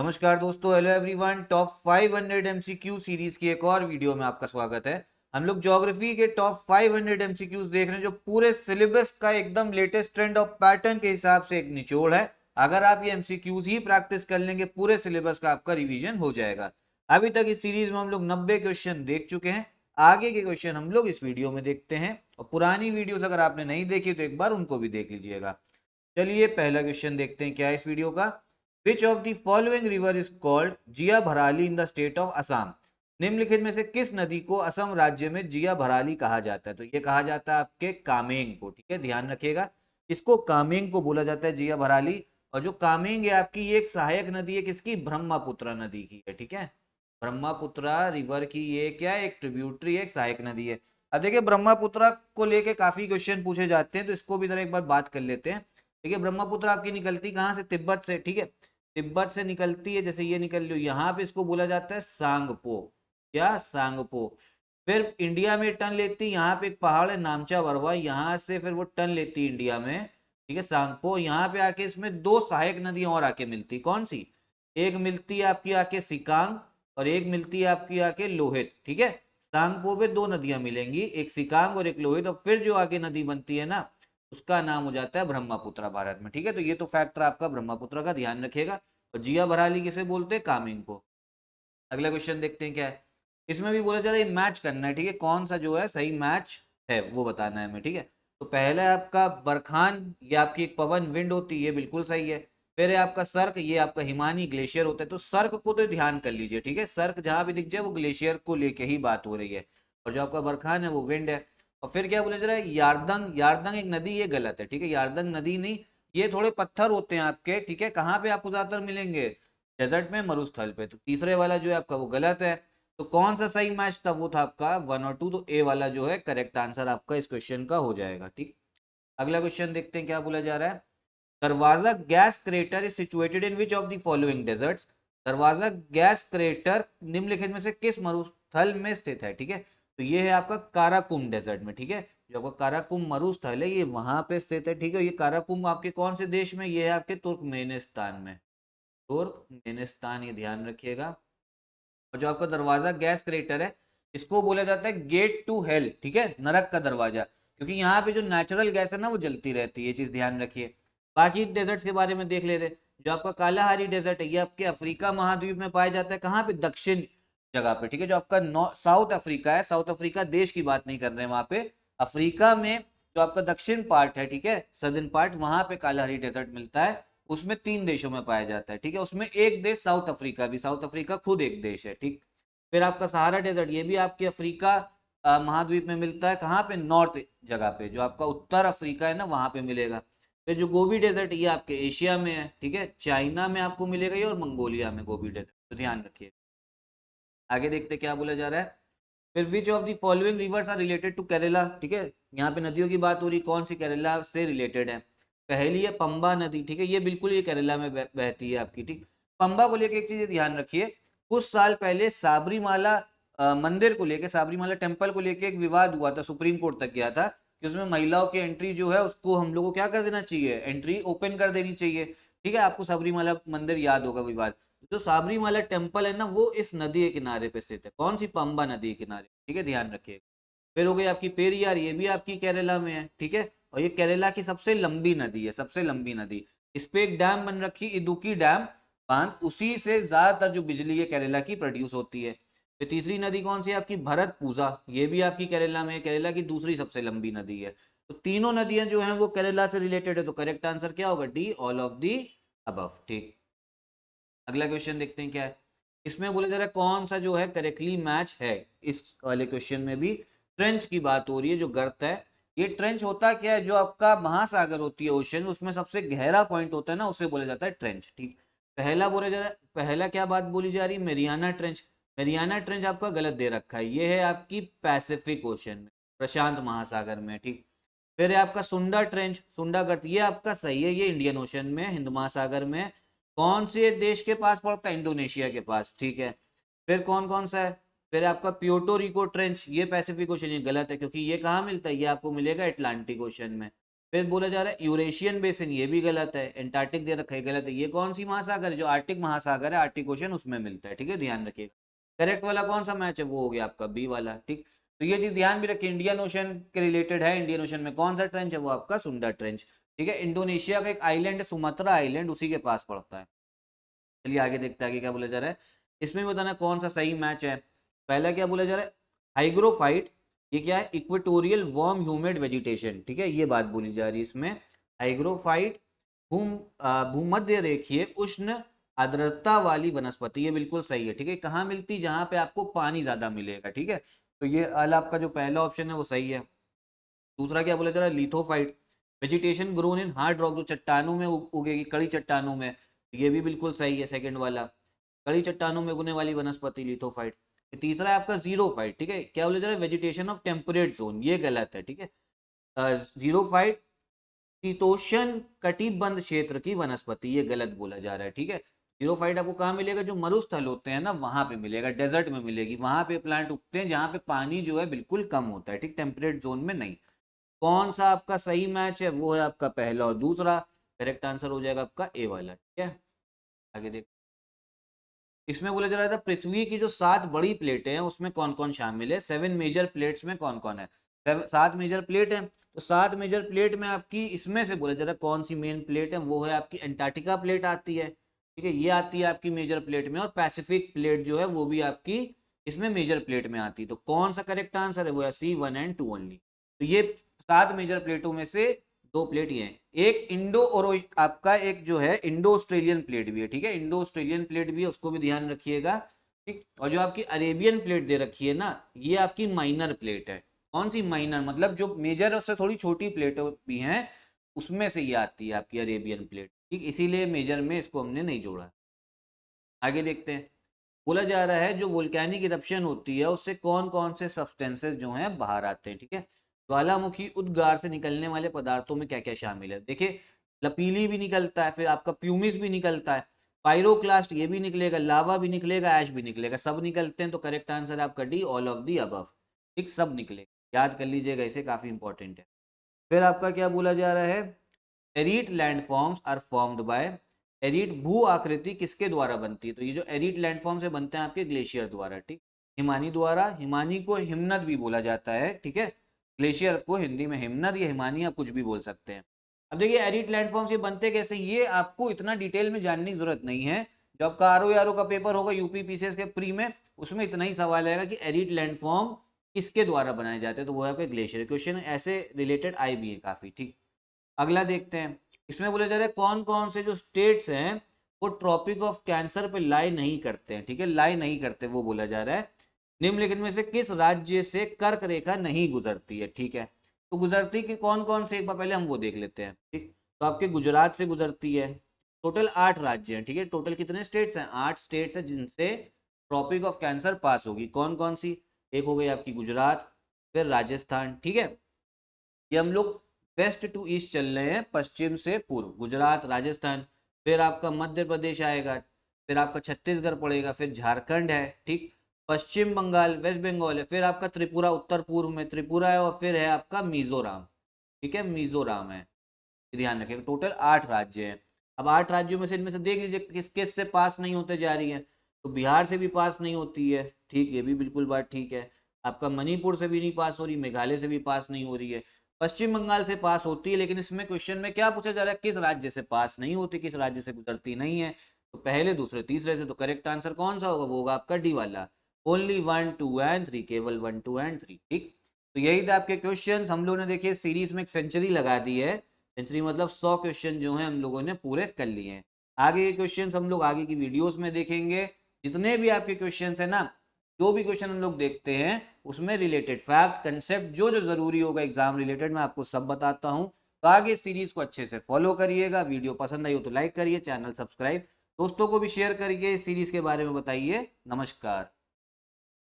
नमस्कार दोस्तों, hello everyone. Top 500 MCQ series की एक और वीडियो में आपका स्वागत है। हम लोग ज्योग्राफी के टॉप 500 एमसीक्यूज देख रहे हैं, जो पूरे सिलेबस का एकदम लेटेस्ट ट्रेंड और पैटर्न के हिसाब से एक निचोड़ है। अगर आप ये एमसीक्यूज ही प्रैक्टिस कर लेंगे, पूरे सिलेबस का आपका रिवीजन हो जाएगा। अभी तक इस सीरीज में हम लोग 90 क्वेश्चन देख चुके हैं। आगे के क्वेश्चन हम लोग इस वीडियो में देखते हैं, और पुरानी वीडियोस अगर आपने नहीं देखी तो एक बार उनको भी देख लीजिएगा। चलिए पहला क्वेश्चन देखते हैं क्या है इस वीडियो का। Which of the following river is called Jia Bharali in the state of Assam. निम्नलिखित में से किस नदी को असम राज्य में जिया भराली कहा जाता है? तो ये कहा जाता है आपके कामेंग को। ठीक है, ध्यान रखिएगा, इसको कामेंग को बोला जाता है, जिया भराली। और जो कामेंग है आपकी, ये एक सहायक नदी है किसकी? ब्रह्मपुत्र नदी की है। ठीक है, ब्रह्मपुत्र रिवर की ये क्या है? एक ट्रिब्यूटरी है, एक सहायक नदी है। अब देखिए, ब्रह्मपुत्र को लेके काफी क्वेश्चन पूछे जाते हैं, तो इसको भी जरा एक बार बात कर लेते हैं। देखिए, ब्रह्मपुत्र आपकी निकलती कहाँ से? तिब्बत से। ठीक है, तिब्बत से निकलती है, जैसे ये निकल लो यहाँ पे, इसको बोला जाता है सांगपो। क्या? सांगपो। फिर इंडिया में टर्न लेती, यहाँ पे एक पहाड़ है नामचा बरवा, यहाँ से फिर वो टर्न लेती इंडिया में। ठीक है, सांगपो। यहाँ पे आके इसमें दो सहायक नदियां और आके मिलती, कौन सी? एक मिलती है आपकी आके सिकांग, और एक मिलती है आपकी आके लोहित। ठीक है, सांगपो पे दो नदियां मिलेंगी, एक सिकांग और एक लोहित, और फिर जो आगे नदी बनती है ना, उसका नाम हो जाता है ब्रह्मपुत्र भारत में। ठीक है, तो ये तो फैक्टर आपका ब्रह्मपुत्र का ध्यान रखिएगा। और जिया भराली किसे बोलते हैं? कामिंग को। अगला क्वेश्चन देखते हैं क्या है। इसमें भी बोला जा रहा है मैच करना है। ठीक है, कौन सा जो है सही मैच है वो बताना है हमें। ठीक है, तो पहला है आपका बरखान, ये आपकी एक पवन विंड होती है, ये बिल्कुल सही है। फिर है आपका सर्क, ये आपका हिमानी ग्लेशियर होता है। तो सर्क को तो ध्यान कर लीजिए। ठीक है, सर्क जहां भी दिख जाए वो ग्लेशियर को लेके ही बात हो रही है, और जो आपका बरखान है वो विंड है। और फिर क्या बोला जा रहा है? यारदंग। यारदंग एक नदी, ये गलत है। ठीक है, यारदंग नदी नहीं, ये थोड़े पत्थर होते हैं आपके। ठीक है, कहाँ पे आपको ज्यादातर मिलेंगे? डेजर्ट में, मरुस्थल पे। तो तीसरे वाला जो है आपका वो गलत है। तो कौन सा सही मैच था? वो था आपका 1 और 2। तो ए वाला जो है करेक्ट आंसर आपका इस क्वेश्चन का हो जाएगा। ठीक, अगला क्वेश्चन देखते हैं क्या बोला जा रहा है। Darvaza gas crater is situated in which of the following deserts. Darvaza gas crater निम्नलिखित में से किस मरुस्थल में स्थित है? ठीक है, तो ये है आपका काराकुम डेजर्ट में। ठीक है, जो आपका काराकुम मरुस्थल है, ये वहां पे स्थित है। ठीक है, ये काराकुम आपके कौन से देश में? ये है आपके तुर्कमेनिस्तान में। तुर्कमेनिस्तान, ये ध्यान रखिएगा। और जो आपका दरवाजा गैस क्रेटर है, इसको बोला जाता है गेट टू हेल। ठीक है, नरक का दरवाजा, क्योंकि यहाँ पे जो नेचुरल गैस है ना वो जलती रहती है, ये चीज ध्यान रखिए। बाकी डेजर्ट्स के बारे में देख ले रहे। जो आपका कालाहारी डेजर्ट है, ये आपके अफ्रीका महाद्वीप में पाया जाता है। कहाँ पे? दक्षिण जगह पे। ठीक है, जो आपका साउथ अफ्रीका है, साउथ अफ्रीका देश की बात नहीं कर रहे हैं वहां पे, अफ्रीका में जो आपका दक्षिण पार्ट है, ठीक है, सदर्न पार्ट, वहां पे कालाहारी डेजर्ट मिलता है। उसमें 3 देशों में पाया जाता है। ठीक है, उसमें एक देश साउथ अफ्रीका भी, साउथ अफ्रीका खुद एक देश है। ठीक, फिर आपका सहारा डेजर्ट, ये भी आपके अफ्रीका महाद्वीप में मिलता है। कहाँ पे? नॉर्थ जगह पे, जो आपका उत्तर अफ्रीका है ना, वहां पे मिलेगा। फिर जो गोबी डेजर्ट, ये आपके एशिया में है। ठीक है, चाइना में आपको मिलेगा ये, और मंगोलिया में गोबी डेजर्ट, तो ध्यान रखिए। आगे देखते क्या बोला जा रहा है। फिर which of the following rivers are related to Kerala. ठीक है, यहाँ पे नदियों की बात हो रही, कौन सी केरला से रिलेटेड है? पहली है पंबा नदी। ठीक है, ये बिल्कुल ये केरला में बहती है आपकी। ठीक, पंबा को लेके एक चीज ध्यान रखिए। कुछ साल पहले साबरीमाला मंदिर को लेके, साबरीमाला टेम्पल को लेके एक विवाद हुआ था, सुप्रीम कोर्ट तक गया था कि उसमें महिलाओं की एंट्री जो है उसको हम लोग को क्या कर देना चाहिए? एंट्री ओपन कर देनी चाहिए। ठीक है, आपको साबरीमाला मंदिर याद होगा विवाद। जो साबरीमाला टेम्पल है ना, वो इस नदी के किनारे पे स्थित है। कौन सी? पंबा नदी के किनारे। ठीक है, ध्यान रखिए। फिर हो गई आपकी पेरियार, ये भी आपकी केरला में है। ठीक है, और ये केरला की सबसे लंबी नदी है, सबसे लंबी नदी। इस पे एक डैम बन रखी, इदुकी डैम बांध, उसी से ज्यादातर जो बिजली है केरला की प्रोड्यूस होती है। फिर तीसरी नदी कौन सी है आपकी? भरतपुजा, ये भी आपकी केरला में है, केरला की दूसरी सबसे लंबी नदी है। तो तीनों नदियां जो हैं वो केरला से रिलेटेड है, तो करेक्ट आंसर क्या होगा? D, all of the above. ठीक, अगला क्वेश्चन देखते हैं क्या है। इसमें बोला जा रहा है कौन सा जो है करेक्टली मैच है। इस वाले क्वेश्चन में भी ट्रेंच की बात हो रही है, जो गर्त है। ये ट्रेंच होता क्या है? जो आपका महासागर होती है, ओशन, उसमें सबसे गहरा पॉइंट होता है ना, उसे बोला जाता है ट्रेंच। ठीक, पहला बोला जा रहा है, पहला क्या बात बोली जा रही है? Mariana trench. मेरियाना ट्रेंच आपका गलत दे रखा है, ये है आपकी पैसिफिक ओशन में, प्रशांत महासागर में। ठीक, फिर है आपका सुंडा ट्रेंच, सुंडा गर्त, ये आपका सही है, ये इंडियन ओशन में, हिंद महासागर में। कौन से देश के पास पड़ता है? इंडोनेशिया के पास। ठीक है, फिर कौन कौन सा है? फिर आपका प्योटो रिको ट्रेंच, ये पैसिफिक ओशन, ये गलत है, क्योंकि ये कहाँ मिलता है? ये आपको मिलेगा अटलांटिक ओशन में। फिर बोला जा रहा है यूरेशियन बेसिन, ये भी गलत है। एंटार्क्टिक दे रखा है, गलत है। ये कौन सी महासागर है? जो आर्टिक महासागर है, आर्टिक ओशन, उसमें मिलता है, ठीक है, ध्यान रखिएगा। करेक्ट वाला कौन सा मैच है? वो हो गया आपका बी वाला, ठीक। तो ये चीज ध्यान भी रखिए, इंडियन ओशन के रिलेटेड है। इंडियन ओशन में कौन सा ट्रेंच है? वो आपका सुंडा ट्रेंच, ठीक है। इंडोनेशिया का एक आइलैंड है सुमात्रा आइलैंड, उसी के पास पड़ता है। चलिए आगे देखते हैं आगे क्या बोला जा रहा है। इसमें बताना कौन सा सही मैच है। पहला क्या बोला जा रहा है? हाइग्रोफाइट, ये क्या है? इक्वेटोरियल वार्म ह्यूमिड वेजिटेशन, ठीक है, ये बात बोली जा रही है इसमें। हाइग्रोफाइट भूमध्य रेखीय उष्ण आर्द्रता वाली वनस्पति, ये बिल्कुल सही है, ठीक है। कहाँ मिलती? जहां पे आपको पानी ज्यादा मिलेगा, ठीक है। तो ये अल आपका जो पहला ऑप्शन है वो सही है। दूसरा क्या बोला जा रहा है? Lithophyte, vegetation grown in hard rock, जो चट्टानों में उगेगी, कड़ी चट्टानों में, ये भी बिल्कुल सही है, सेकंड वाला। कड़ी चट्टानों में उगने वाली वनस्पति लिथोफाइट। तीसरा है आपका जीरोफाइट, ठीक है। क्या बोला जा रहा है? वेजिटेशन ऑफ टेम्परेट जोन, ये गलत है, ठीक है। जीरोफाइट शीतोष्ण कटिबंध क्षेत्र की वनस्पति, ये गलत बोला जा रहा है, ठीक है। जीरोफाइट आपको कहाँ मिलेगा? जो मरुस्थल होते हैं ना, वहां पे मिलेगा, डेजर्ट में मिलेगी, वहां पे प्लांट उगते हैं जहां पे पानी जो है बिल्कुल कम होता है, ठीक, टेम्परेट जोन में नहीं। कौन सा आपका सही मैच है? वो है आपका पहला और दूसरा। करेक्ट आंसर हो जाएगा आपका ए वाला, ठीक है। आगे देख, इसमें बोला जा रहा था पृथ्वी की जो 7 बड़ी प्लेटें हैं उसमें कौन कौन शामिल है। 7 मेजर प्लेट्स में कौन कौन है? 7 मेजर प्लेट है। तो 7 मेजर प्लेट में आपकी इसमें से बोला जा रहा है कौन सी मेन प्लेट है? वो है आपकी अंटार्कटिका प्लेट आती है, ठीक है, ये आती है आपकी मेजर प्लेट में। और पैसिफिक प्लेट जो है वो भी आपकी इसमें मेजर प्लेट में आती है। तो कौन सा करेक्ट आंसर है? वो है C1 and 2 ओनली। तो ये 7 मेजर प्लेटों में से 2 प्लेट ही हैं। एक इंडो और आपका एक जो है इंडो ऑस्ट्रेलियन प्लेट भी है, ठीक है, इंडो ऑस्ट्रेलियन प्लेट भी है, उसको भी ध्यान रखिएगा, ठीक। और जो आपकी अरेबियन प्लेट दे रखी है ना, ये आपकी माइनर प्लेट है। कौन सी माइनर? मतलब जो मेजर उससे थोड़ी छोटी प्लेट भी हैं, उसमें से ये आती है आपकी अरेबियन प्लेट, ठीक, इसीलिए मेजर में इसको हमने नहीं जोड़ा। आगे देखते हैं। बोला जा रहा है जो वोल्केनिक इरप्शन होती है उससे कौन कौन से सब्सटेंसेस जो हैं बाहर आते हैं, ठीक है। ज्वालामुखी उद्गार से निकलने वाले पदार्थों में क्या क्या शामिल है? देखिए, लपीली भी निकलता है, फिर आपका प्यूमिस भी निकलता है, पायरोक्लास्ट ये भी निकलेगा, लावा भी निकलेगा, ऐश भी निकलेगा, सब निकलते हैं। तो करेक्ट आंसर है आपका D, all of the above, ठीक, सब निकलेगा, याद कर लीजिएगा, इसे काफी इंपॉर्टेंट है। फिर आपका क्या बोला जा रहा है? एरीट लैंडफॉर्म्स आर फॉर्म्ड बाय, एरीट भू आकृति किसके द्वारा बनती है? तो ये जो एरीट लैंडफॉर्म से बनते हैं आपके ग्लेशियर द्वारा, ठीक, हिमानी द्वारा। हिमानी को हिमनद भी बोला जाता है, ठीक है, ग्लेशियर को हिंदी में हिमनद या हिमानी आप कुछ भी बोल सकते हैं। अब देखिए एरीट लैंडफॉर्म्स ये बनते कैसे, ये आपको इतना डिटेल में जानने की जरूरत नहीं है। जो आपका आरओ का पेपर होगा यूपी पीसीएस के प्री में, उसमें इतना ही सवाल आएगा कि एरीट लैंडफॉर्म किसके द्वारा बनाए जाते हैं, तो वो है आपके ग्लेशियर। क्वेश्चन ऐसे रिलेटेड आई भी है काफी, ठीक। अगला देखते हैं। इसमें बोला जा रहा है कौन कौन से जो स्टेट्स हैं वो ट्रॉपिक ऑफ कैंसर पे लाई नहीं करते हैं, ठीक है, लाई नहीं करते, वो बोला जा रहा है। निम्नलिखित में से किस राज्य से कर्क रेखा नहीं गुजरती है, ठीक है। तो गुजरती कि कौन कौन से, एक बार पहले हम वो देख लेते हैं, ठीक। तो आपके गुजरात से गुजरती है। टोटल 8 राज्य हैं, ठीक है, टोटल कितने स्टेट्स हैं? 8 स्टेट्स हैं जिनसे ट्रॉपिक ऑफ कैंसर पास होगी। कौन कौन सी? एक हो गई आपकी गुजरात, फिर राजस्थान, ठीक है, ये हम लोग वेस्ट टू ईस्ट चल रहे हैं, पश्चिम से पूर्व, गुजरात, राजस्थान। फिर आपका मध्य प्रदेश आएगा, फिर आपका छत्तीसगढ़ पड़ेगा, फिर झारखंड है, ठीक, पश्चिम बंगाल, वेस्ट बंगाल है, फिर आपका त्रिपुरा, उत्तर पूर्व में त्रिपुरा है, और फिर है आपका मिजोरम, ठीक है, मिजोरम है। ध्यान रखिएगा टोटल 8 राज्य हैं। अब 8 राज्यों में से इनमें से देख लीजिए किस किस से पास नहीं होते जा रही है। तो बिहार से भी पास नहीं होती है, ठीक, ये भी बिल्कुल बात ठीक है। आपका मणिपुर से भी नहीं पास हो रही, मेघालय से भी पास नहीं हो रही है, पश्चिम बंगाल से पास होती है। लेकिन इसमें क्वेश्चन में क्या पूछा जा रहा है? किस राज्य से पास नहीं होती, किस राज्य से गुजरती नहीं है। तो पहले, दूसरे, तीसरे से। तो करेक्ट आंसर कौन सा होगा? वो होगा आपका डी वाला, ओनली 1 2 एंड 3, केवल 1 2 एंड 3, ठीक। तो यही थे आपके क्वेश्चन। हम लोगों ने देखिए सीरीज में एक सेंचुरी लगा दी है। सेंचुरी मतलब 100 क्वेश्चन जो हैं हम लोगों ने पूरे कर लिए हैं। आगे के क्वेश्चंस हम लोग आगे की वीडियोस में देखेंगे। जितने भी आपके क्वेश्चंस है ना, जो भी क्वेश्चन हम लोग देखते हैं उसमें रिलेटेड फैक्ट, कंसेप्ट, जो जो जरूरी होगा एग्जाम रिलेटेड, मैं आपको सब बताता हूं। तो आगे सीरीज को अच्छे से फॉलो करिएगा। वीडियो पसंद आई हो तो लाइक करिए, चैनल सब्सक्राइब, दोस्तों को भी शेयर करिए, इस सीरीज के बारे में बताइए। नमस्कार।